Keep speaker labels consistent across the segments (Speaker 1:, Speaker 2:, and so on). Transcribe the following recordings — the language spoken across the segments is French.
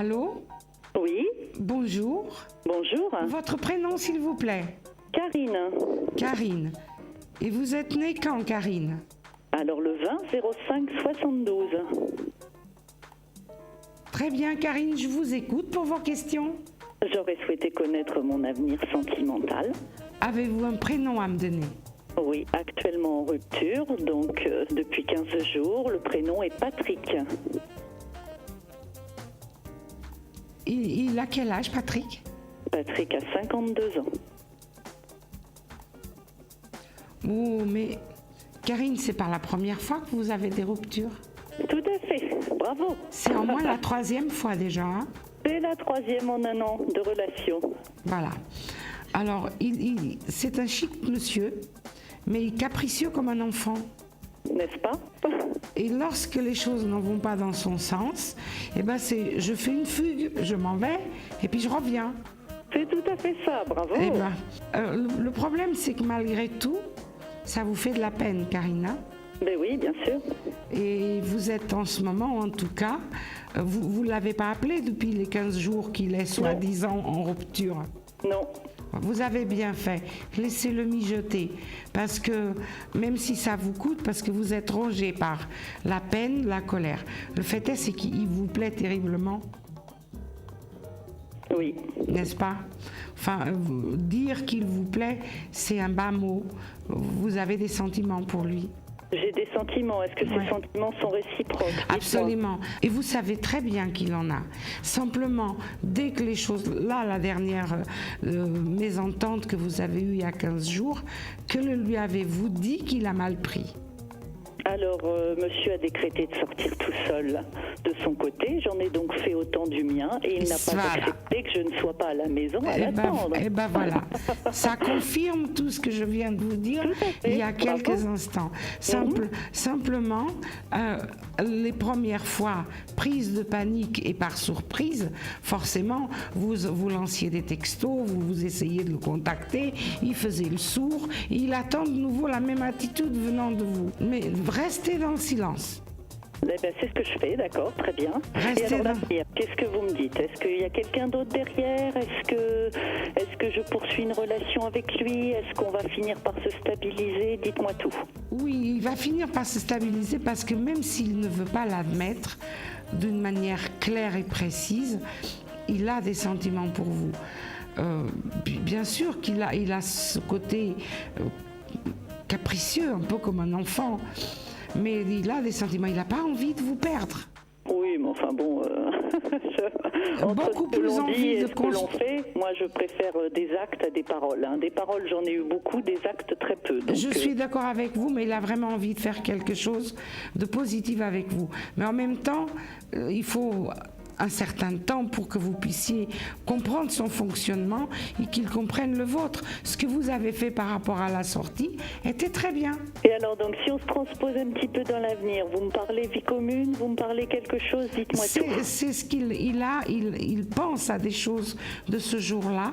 Speaker 1: Allô?
Speaker 2: Oui,
Speaker 1: Bonjour.
Speaker 2: bonjour.
Speaker 1: Votre prénom, s'il vous plaît?
Speaker 2: Karine.
Speaker 1: Karine. Et vous êtes née quand, Karine?
Speaker 2: Alors le 20-05-72.
Speaker 1: Très bien, Karine, je vous écoute pour vos questions.
Speaker 2: J'aurais souhaité connaître mon avenir sentimental.
Speaker 1: Avez-vous un prénom à me donner?
Speaker 2: Oui, actuellement en rupture, donc depuis 15 jours, le prénom est Patrick.
Speaker 1: Il a quel âge, Patrick?
Speaker 2: Patrick a 52 ans.
Speaker 1: Oh, mais Karine, c'est pas la première fois que vous avez des ruptures.
Speaker 2: Tout à fait, bravo.
Speaker 1: C'est au moins la troisième fois déjà, hein?
Speaker 2: C'est la troisième en un an de relation.
Speaker 1: Voilà. Alors, c'est un chic monsieur, mais capricieux comme un enfant.
Speaker 2: N'est-ce pas?
Speaker 1: Et lorsque les choses n'en vont pas dans son sens, eh ben je fais une fugue, je m'en vais et puis je reviens.
Speaker 2: C'est tout à fait ça, bravo.
Speaker 1: Eh ben, le problème, c'est que malgré tout, ça vous fait de la peine, Karina.
Speaker 2: Ben oui, bien sûr.
Speaker 1: Et vous êtes en ce moment, en tout cas, vous ne l'avez pas appelé depuis les 15 jours qu'il est soi-disant en rupture.
Speaker 2: Non.
Speaker 1: Vous avez bien fait, laissez-le mijoter, parce que même si ça vous coûte, parce que vous êtes rongé par la peine, la colère. Le fait est, c'est qu'il vous plaît terriblement,
Speaker 2: Oui.
Speaker 1: n'est-ce pas? Enfin, dire qu'il vous plaît, c'est un bas mot. Vous avez des sentiments pour lui.
Speaker 2: J'ai des sentiments. Est-ce que
Speaker 1: Ouais.
Speaker 2: ces sentiments sont réciproques? Dites-moi.
Speaker 1: Absolument. Et vous savez très bien qu'il en a. Simplement, dès que les choses... Là, la dernière mésentente que vous avez eue il y a 15 jours, que le lui avez-vous dit qu'il a mal pris?
Speaker 2: Alors, monsieur a décrété de sortir tout seul de son côté. J'en ai donc fait autant du mien et il n'a pas
Speaker 1: Voilà.
Speaker 2: accepté que je ne sois pas à la maison à l'attendre.
Speaker 1: Eh ben voilà, ça confirme tout ce que je viens de vous dire
Speaker 2: Tout à fait.
Speaker 1: il y a quelques
Speaker 2: Bravo.
Speaker 1: instants. Simplement, les premières fois, prise de panique et par surprise, forcément, vous lanciez des textos, vous essayez de le contacter, il faisait le sourd, il attend de nouveau la même attitude venant de vous. Mais restez dans le silence.
Speaker 2: Eh ben, c'est ce que je fais, d'accord, très bien.
Speaker 1: Restez
Speaker 2: Et alors
Speaker 1: dans-
Speaker 2: l'avenir, qu'est-ce que vous me dites? Est-ce qu'il y a quelqu'un d'autre derrière? Est-ce que je poursuis une relation avec lui? Est-ce qu'on va finir par se stabiliser? Dites-moi tout.
Speaker 1: Oui, il va finir par se stabiliser parce que même s'il ne veut pas l'admettre d'une manière claire et précise, il a des sentiments pour vous. Bien sûr qu'il a ce côté capricieux, un peu comme un enfant, mais il a des sentiments, il n'a pas envie de vous perdre.
Speaker 2: Oui, mais enfin bon, entre
Speaker 1: Beaucoup
Speaker 2: ce que
Speaker 1: plus
Speaker 2: l'on
Speaker 1: envie
Speaker 2: dit et
Speaker 1: de
Speaker 2: ce que l'on fait, moi je préfère des actes à des paroles. Hein. Des paroles, j'en ai eu beaucoup, des actes très peu. Donc,
Speaker 1: Je suis d'accord avec vous, mais il a vraiment envie de faire quelque chose de positif avec vous. Mais en même temps, il faut un certain temps pour que vous puissiez comprendre son fonctionnement et qu'il comprenne le vôtre. Ce que vous avez fait par rapport à la sortie était très bien.
Speaker 2: Et alors donc si on se transpose un petit peu dans l'avenir, vous me parlez vie commune, vous me parlez quelque chose, dites-moi tout.
Speaker 1: C'est ce qu'il a, il pense à des choses de ce genre-là,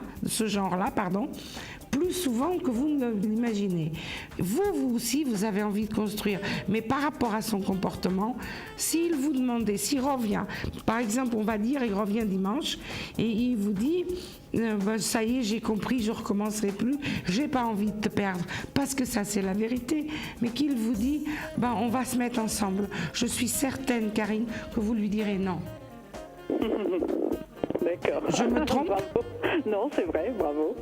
Speaker 1: plus souvent que vous ne l'imaginez. Vous aussi, vous avez envie de construire, mais par rapport à son comportement, s'il vous demandait, s'il revient, par exemple, on va dire, il revient dimanche, et il vous dit, ben, ça y est, j'ai compris, je recommencerai plus, j'ai pas envie de te perdre, parce que ça, c'est la vérité, mais qu'il vous dit, ben, on va se mettre ensemble. Je suis certaine, Karine, que vous lui direz non.
Speaker 2: D'accord.
Speaker 1: Je me trompe?
Speaker 2: Bravo. Non, c'est vrai, bravo.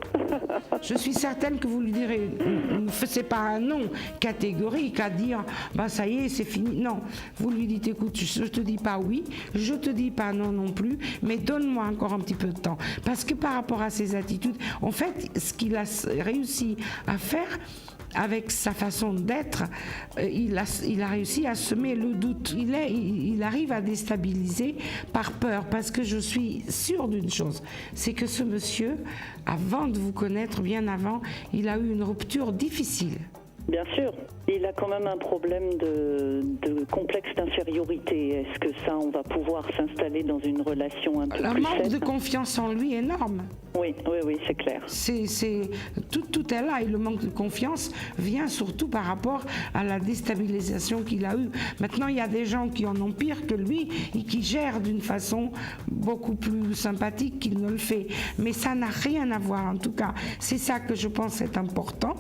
Speaker 1: Je suis certaine que vous lui direz, c'est pas un non catégorique à dire, bah ça y est, c'est fini. Non, vous lui dites, écoute, je te dis pas oui, je te dis pas non non plus, mais donne-moi encore un petit peu de temps. Parce que par rapport à ses attitudes, en fait, ce qu'il a réussi à faire, avec sa façon d'être, il a réussi à semer le doute. Il arrive à déstabiliser par peur, parce que je suis sûre d'une chose, c'est que ce monsieur, avant de vous connaître, bien avant, il a eu une rupture difficile.
Speaker 2: Bien sûr. Il a quand même un problème de complexe d'infériorité. Est-ce que ça, on va pouvoir s'installer dans une relation un peu
Speaker 1: Un
Speaker 2: plus
Speaker 1: manque de
Speaker 2: saine?
Speaker 1: confiance en lui énorme.
Speaker 2: Oui, c'est clair.
Speaker 1: Tout est là, et le manque de confiance vient surtout par rapport à la déstabilisation qu'il a eue. Maintenant, il y a des gens qui en ont pire que lui et qui gèrent d'une façon beaucoup plus sympathique qu'il ne le fait. Mais ça n'a rien à voir, en tout cas. C'est ça que je pense est important,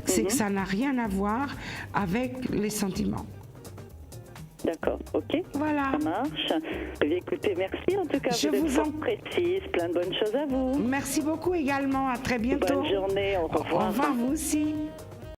Speaker 1: c'est que ça n'a rien à voir avec les sentiments.
Speaker 2: D'accord, ok.
Speaker 1: Voilà.
Speaker 2: Ça marche. Eh bien, écoutez, merci en tout cas.
Speaker 1: Je
Speaker 2: vous êtes
Speaker 1: vous
Speaker 2: fort
Speaker 1: en-
Speaker 2: précise. Plein de bonnes choses à vous.
Speaker 1: Merci beaucoup également, à très bientôt.
Speaker 2: Bonne journée, au revoir.
Speaker 1: Au revoir, vous aussi.